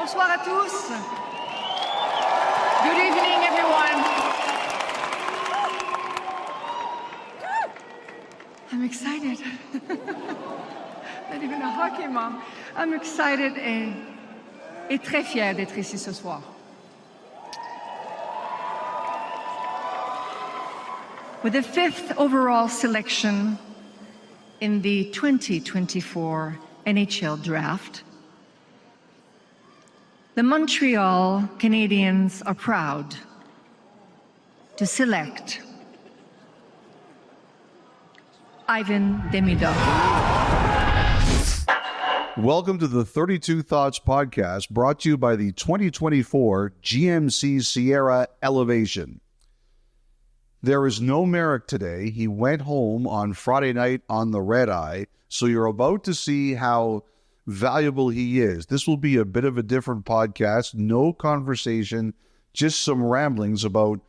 Bonsoir à tous. Good evening, everyone. I'm excited. Not even a hockey mom. I'm excited et très fière d'être ici ce soir. With the 5th overall selection in the 2024 NHL Draft, the Montreal Canadiens are proud to select Ivan Demidov. Welcome to the 32 Thoughts podcast, brought to you by the 2024 GMC Sierra Elevation. There is no Marek today. He went home on Friday night on the red eye, so you're about to see how valuable he is. This will be a bit of a different podcast, no conversation, just some ramblings about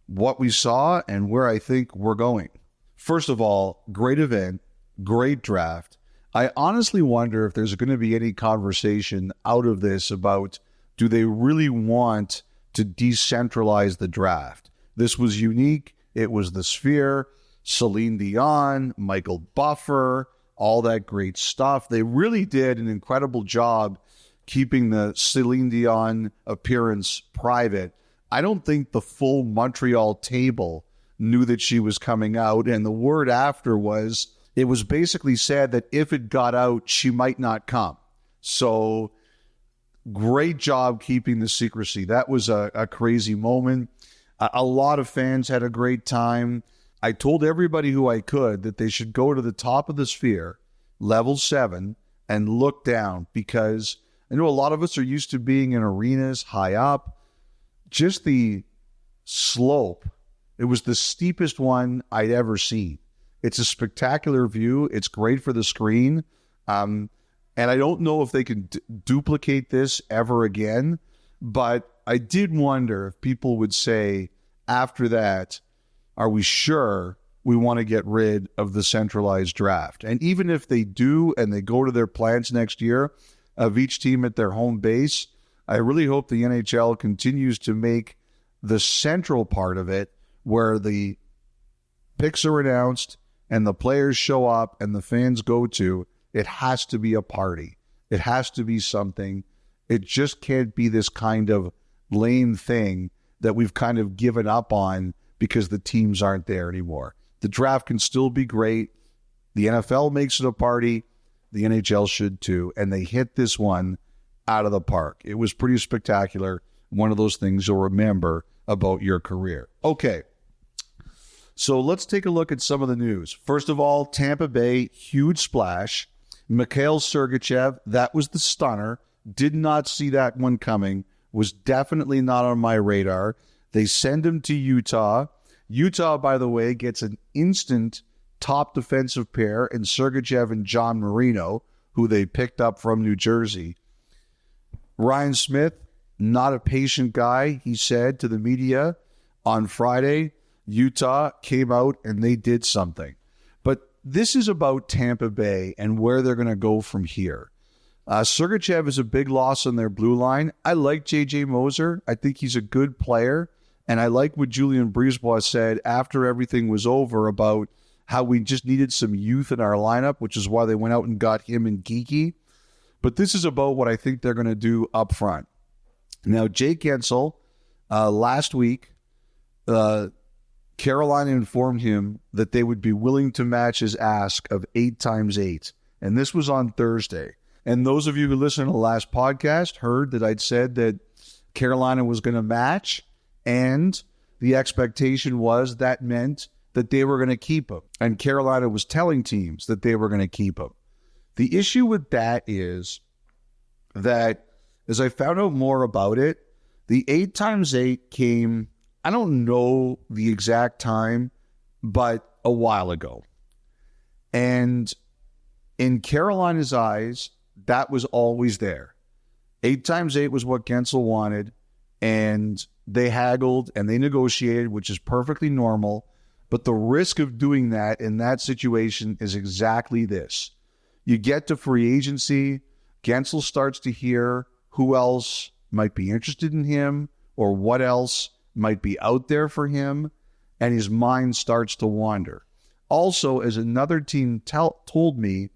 what we saw and where I think we're going. First of all, great event, great draft. I honestly wonder if there's going to be any conversation out of this about, do they really want to decentralize the draft? This was unique. It was the Sphere, Celine Dion, Michael Buffer, all that great stuff. They really did an incredible job keeping the Celine Dion appearance private. I don't think the full Montreal table knew that she was coming out, and the word after was, it was basically said that if it got out, she might not come. So great job keeping the secrecy. That was a crazy moment. A lot of fans had a great time. I told everybody who I could that they should go to the top of the Sphere, level 7, and look down, because I know a lot of us are used to being in arenas high up. Just the slope, it was the steepest one I'd ever seen. It's a spectacular view. It's great for the screen. And I don't know if they can duplicate this ever again, but I did wonder if people would say after that, are we sure we want to get rid of the centralized draft? And even if they do and they go to their plans next year of each team at their home base, I really hope the NHL continues to make the central part of it where the picks are announced and the players show up and the fans go to. It has to be a party. It has to be something. It just can't be this kind of lame thing that we've kind of given up on because the teams aren't there anymore. The draft can still be great. The NFL makes it a party. The NHL should too. And they hit this one out of the park. It was pretty spectacular. One of those things you'll remember about your career. Okay. So let's take a look at some of the news. First of all, Tampa Bay, huge splash. Mikhail Sergachev, that was the stunner. Did not see that one coming. Was definitely not on my radar. They send him to Utah. Utah, by the way, gets an instant top defensive pair in Sergachev and John Marino, who they picked up from New Jersey. Ryan Smith, not a patient guy, he said to the media on Friday. Utah came out and they did something. But this is about Tampa Bay and where they're going to go from here. Sergachev is a big loss on their blue line. I like J.J. Moser. I think he's a good player. And I like what Julien Brisebois said after everything was over about how we just needed some youth in our lineup, which is why they went out and got him and Geeky. But this is about what I think they're going to do up front. Now, Jake Guentzel, last week, Carolina informed him that they would be willing to match his ask of 8x8. And this was on Thursday. And those of you who listened to the last podcast heard that I'd said that Carolina was going to match, and the expectation was that meant that they were going to keep him. And Carolina was telling teams that they were going to keep him. The issue with that is that, as I found out more about it, the 8x8 came, I don't know the exact time, but a while ago. And in Carolina's eyes, that was always there. 8x8 was what Guentzel wanted, and they haggled and they negotiated, which is perfectly normal. But the risk of doing that in that situation is exactly this. You get to free agency, Guentzel starts to hear who else might be interested in him or what else might be out there for him, and his mind starts to wander. Also, as another team told me,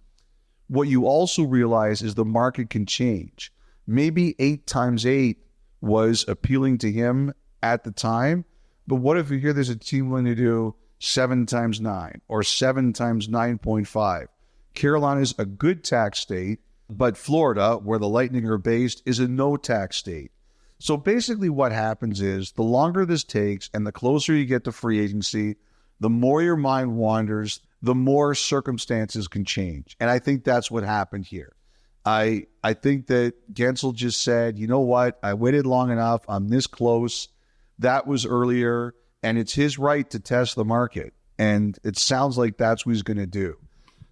what you also realize is the market can change. Maybe 8 times 8 was appealing to him at the time, but what if you hear there's a team willing to do 7 times 9 or 7 times 9.5? Carolina's a good tax state, but Florida, where the Lightning are based, is a no-tax state. So basically what happens is the longer this takes and the closer you get to free agency, the more your mind wanders, the more circumstances can change. And I think that's what happened here. I think that Guentzel just said, you know what, I waited long enough, I'm this close. That was earlier, and it's his right to test the market. And it sounds like that's what he's going to do.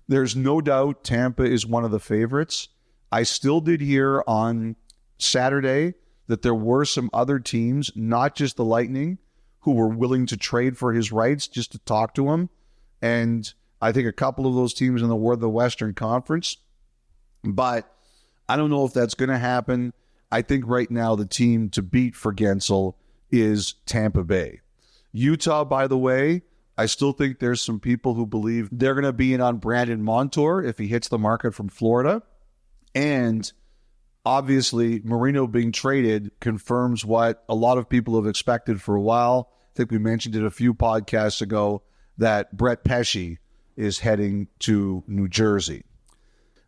There's no doubt Tampa is one of the favorites. I still did hear on Saturday that there were some other teams, not just the Lightning, who were willing to trade for his rights just to talk to him. And I think a couple of those teams in the Western Conference. But I don't know if that's going to happen. I think right now the team to beat for Guentzel is Tampa Bay. Utah, by the way, I still think there's some people who believe they're going to be in on Brandon Montour if he hits the market from Florida. And obviously, Marino being traded confirms what a lot of people have expected for a while. I think we mentioned it a few podcasts ago that Brett Pesce is heading to New Jersey.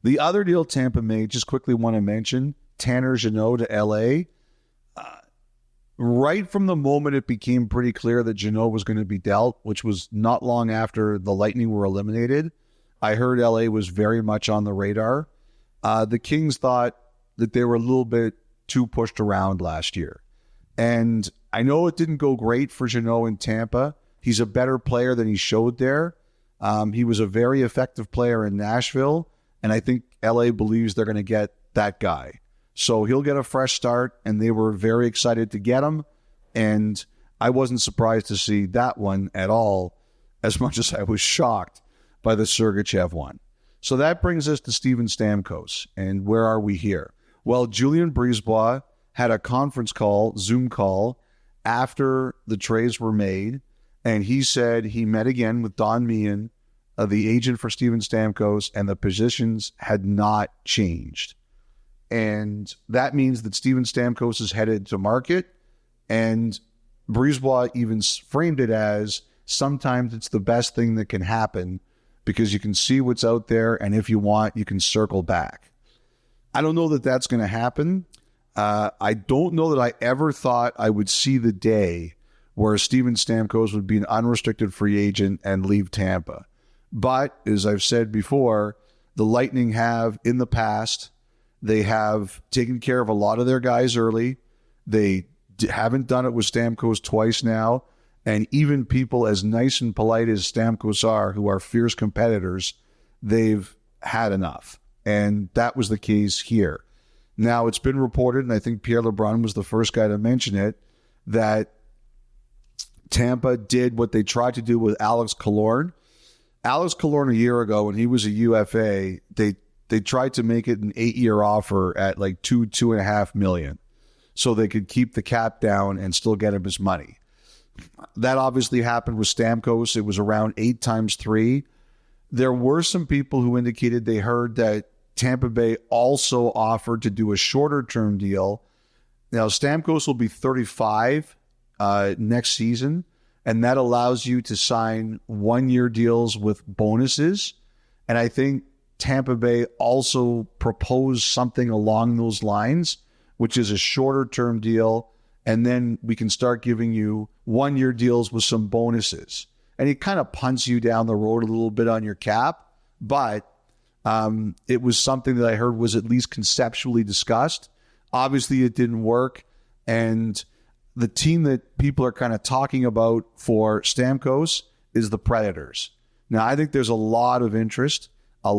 The other deal Tampa made, just quickly want to mention, Tanner Jeannot to L.A. Right from the moment it became pretty clear that Jeannot was going to be dealt, which was not long after the Lightning were eliminated, I heard L.A. was very much on the radar. The Kings thought that they were a little bit too pushed around last year. And I know it didn't go great for Jeannot in Tampa. He's a better player than he showed there. He was a very effective player in Nashville, and I think LA believes they're going to get that guy. So he'll get a fresh start, and they were very excited to get him. And I wasn't surprised to see that one at all, as much as I was shocked by the Sergachev one. So that brings us to Steven Stamkos. And where are we here? Well, Julien Brisebois had a conference call, Zoom call, after the trades were made, and he said he met again with Don Meehan, the agent for Steven Stamkos, and the positions had not changed. And that means that Steven Stamkos is headed to market, and Brisebois even framed it as sometimes it's the best thing that can happen because you can see what's out there, and if you want, you can circle back. I don't know that that's going to happen. I don't know that I ever thought I would see the day where Steven Stamkos would be an unrestricted free agent and leave Tampa. But, as I've said before, the Lightning have, in the past, they have taken care of a lot of their guys early. They haven't done it with Stamkos twice now. And even people as nice and polite as Stamkos are, who are fierce competitors, they've had enough. And that was the case here. Now, it's been reported, and I think Pierre LeBrun was the first guy to mention it, that Tampa did what they tried to do with Alex Killorn. Alex Killorn a year ago, when he was a UFA, they tried to make it an 8-year offer at like $2.5 million so they could keep the cap down and still get him his money. That obviously happened with Stamkos. It was around 8 times 3. There were some people who indicated they heard that Tampa Bay also offered to do a shorter-term deal. Now, Stamkos will be 35 next season, and that allows you to sign 1-year deals with bonuses. And I think Tampa Bay also proposed something along those lines, which is a shorter-term deal, and then we can start giving you 1-year deals with some bonuses. And it kind of punts you down the road a little bit on your cap, but it was something that I heard was at least conceptually discussed. Obviously, it didn't work, and the team that people are kind of talking about for Stamkos is the Predators. Now, I think there's a lot of interest. I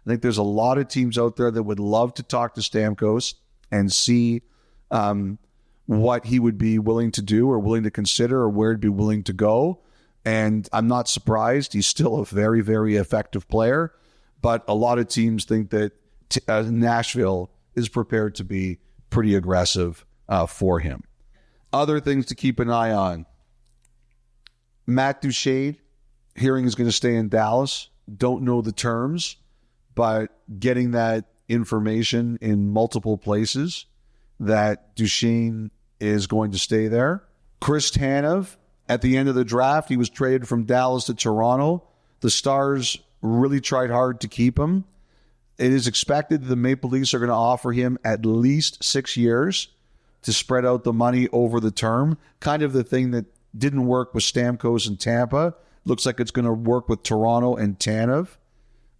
think there's a lot of teams out there that would love to talk to Stamkos and see what he would be willing to do or willing to consider or where he'd be willing to go. And I'm not surprised. He's still a very, very effective player. But a lot of teams think that Nashville is prepared to be pretty aggressive for him. Other things to keep an eye on. Matt Duchene, hearing is going to stay in Dallas. Don't know the terms, but getting that information in multiple places that Duchene is going to stay there. Chris Tanev, at the end of the draft, he was traded from Dallas to Toronto. The Stars really tried hard to keep him. It is expected the Maple Leafs are going to offer him at least 6 years to spread out the money over the term. Kind of the thing that didn't work with Stamkos and Tampa. Looks like it's going to work with Toronto and Tanev.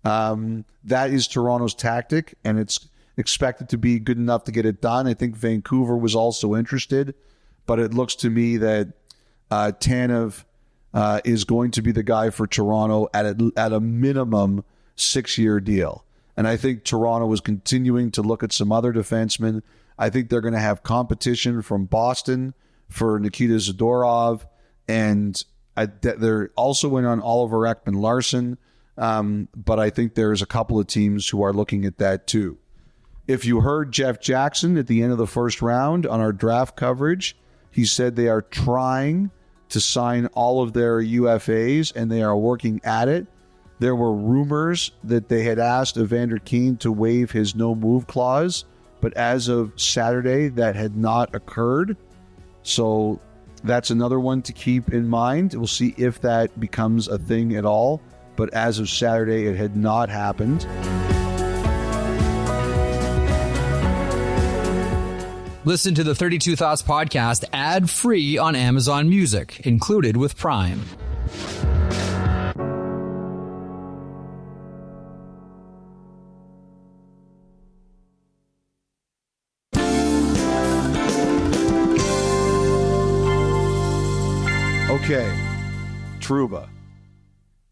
That is Toronto's tactic, and it's expected to be good enough to get it done. I think Vancouver was also interested, but it looks to me that Tanev is going to be the guy for Toronto at a minimum 6-year deal. And I think Toronto is continuing to look at some other defensemen. I think they're going to have competition from Boston for Nikita Zadorov, and they're also in on Oliver Ekman-Larsson, but I think there's a couple of teams who are looking at that too. If you heard Jeff Jackson at the end of the first round on our draft coverage, he said they are trying to sign all of their UFAs, and they are working at it. There were rumors that they had asked Evander Kane to waive his no-move clause, but as of Saturday, that had not occurred. So that's another one to keep in mind. We'll see if that becomes a thing at all, but as of Saturday, it had not happened. Listen to the 32 Thoughts podcast ad-free on Amazon Music, included with Prime. Okay, Trouba.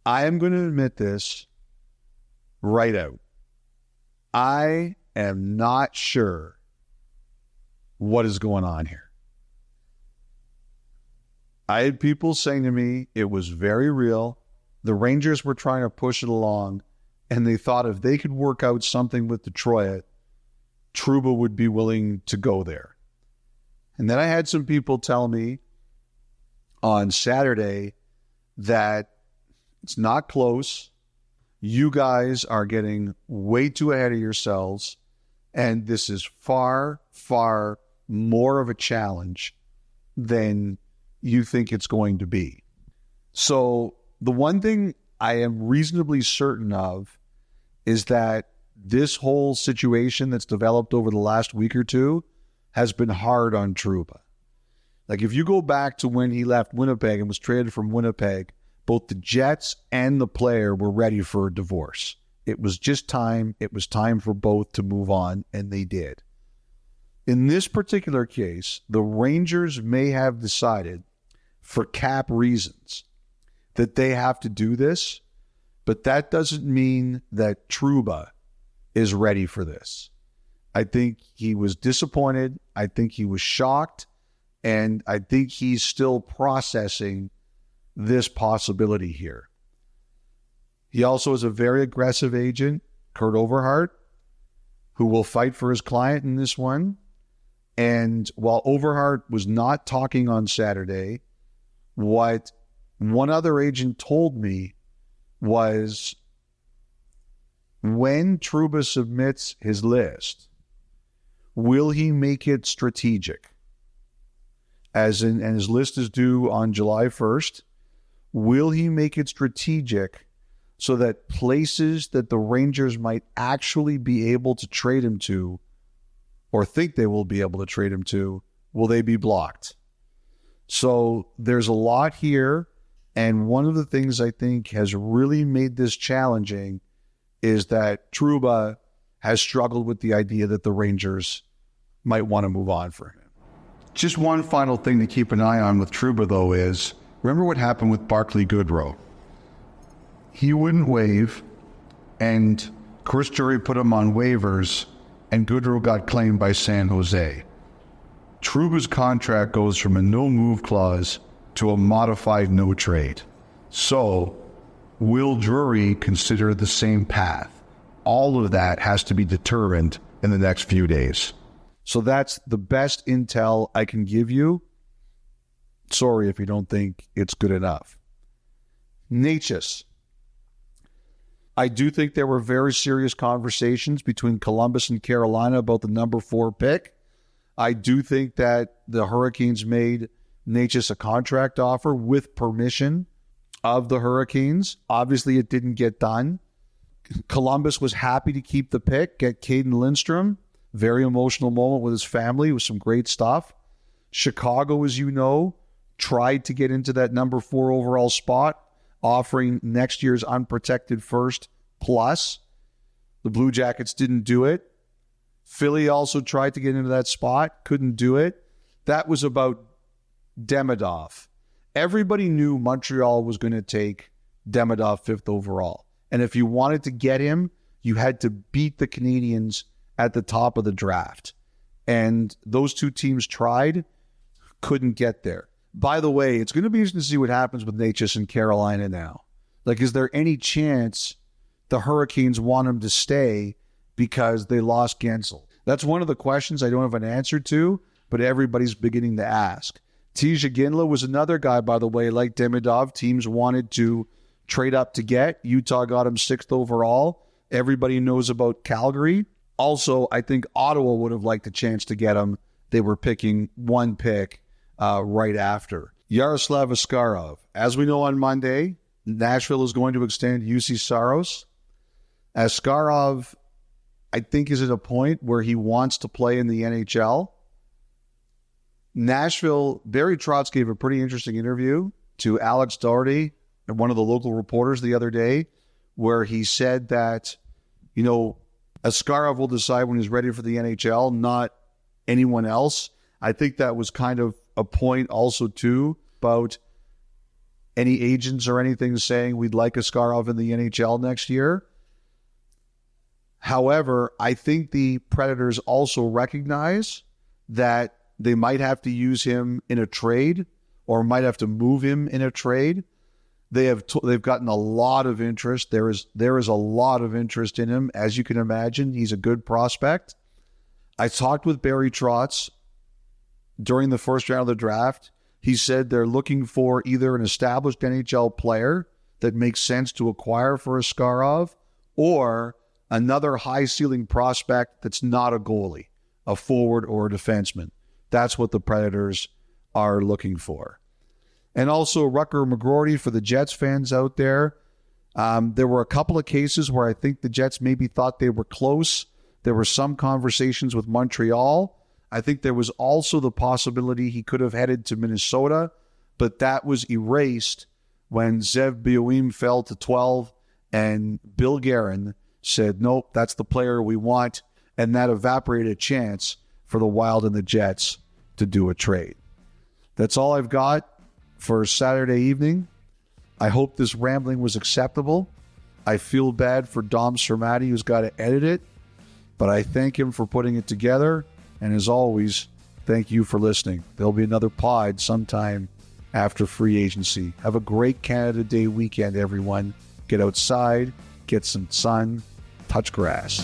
I am going to admit this right out. I am not sure what is going on here. I had people saying to me it was very real. The Rangers were trying to push it along, and they thought if they could work out something with Detroit, Trouba would be willing to go there. And then I had some people tell me on Saturday that it's not close. You guys are getting way too ahead of yourselves, and this is far, far more of a challenge than you think it's going to be. So the one thing I am reasonably certain of is that this whole situation that's developed over the last week or two has been hard on Trouba. Like, if you go back to when he left Winnipeg and was traded from Winnipeg, both the Jets and the player were ready for a divorce. It was just time. It was time for both to move on, and they did. In this particular case, the Rangers may have decided, for cap reasons, that they have to do this, but that doesn't mean that Trouba is ready for this. I think he was disappointed. I think he was shocked. And I think he's still processing this possibility here. He also is a very aggressive agent, Kurt Overhart, who will fight for his client in this one. And while Overhart was not talking on Saturday, what one other agent told me was when Trouba submits his list, will he make it strategic? And his list is due on July 1st. Will he make it strategic so that places that the Rangers might actually be able to trade him to, or think they will be able to trade him to, will they be blocked? So there's a lot here, and one of the things I think has really made this challenging is that Trouba has struggled with the idea that the Rangers might want to move on for him. Just one final thing to keep an eye on with Trouba, though, is remember what happened with Barclay Goodrow. He wouldn't waive, and Chris Drury put him on waivers, and Goodrow got claimed by San Jose. Trouba's contract goes from a no-move clause to a modified no-trade. So, will Drury consider the same path? All of that has to be determined in the next few days. So that's the best intel I can give you. Sorry if you don't think it's good enough. Necas. I do think there were very serious conversations between Columbus and Carolina about the number 4 pick. I do think that the Hurricanes made Necas a contract offer with permission of the Hurricanes. Obviously, it didn't get done. Columbus was happy to keep the pick, get Caden Lindstrom. Very emotional moment with his family with some great stuff. Chicago, as you know, tried to get into that number 4 overall spot, offering next year's unprotected first plus. The Blue Jackets didn't do it. Philly also tried to get into that spot, couldn't do it. That was about Demidov. Everybody knew Montreal was going to take Demidov 5th overall. And if you wanted to get him, you had to beat the Canadiens at the top of the draft. And those two teams tried, couldn't get there. By the way, it's going to be interesting to see what happens with Necas in Carolina now. Like, is there any chance the Hurricanes want him to stay because they lost Gensel? That's one of the questions I don't have an answer to, but everybody's beginning to ask. Tija Ginla was another guy, by the way, like Demidov. Teams wanted to trade up to get. Utah got him 6th overall. Everybody knows about Calgary. Also, I think Ottawa would have liked a chance to get him. They were picking 1 pick right after. Yaroslav Askarov. As we know on Monday, Nashville is going to extend UC Saros. Askarov, I think, is at a point where he wants to play in the NHL. Nashville, Barry Trotz gave a pretty interesting interview to Alex Doherty, one of the local reporters, the other day, where he said that, you know, Askarov will decide when he's ready for the NHL, not anyone else. I think that was kind of a point also, too, about any agents or anything saying we'd like Askarov in the NHL next year. However, I think the Predators also recognize that they might have to use him in a trade or might have to move him in a trade. They've gotten a lot of interest. There is a lot of interest in him, as you can imagine. He's a good prospect. I talked with Barry Trotz during the first round of the draft. He said they're looking for either an established NHL player that makes sense to acquire for Askarov or another high-ceiling prospect that's not a goalie, a forward or a defenseman. That's what the Predators are looking for. And also Rutger McGroarty for the Jets fans out there. There were a couple of cases where I think the Jets maybe thought they were close. There were some conversations with Montreal. I think there was also the possibility he could have headed to Minnesota, but that was erased when Zev Bioim fell to 12 and Bill Guerin said, nope, that's the player we want, and that evaporated a chance for the Wild and the Jets to do a trade. That's all I've got for Saturday evening. I hope this rambling was acceptable. I feel bad for Dom Sramaty, who's got to edit it, but I thank him for putting it together. And as always, thank you for listening. There'll be another pod sometime after free agency. Have a great Canada Day weekend, everyone. Get outside, get some sun, touch grass.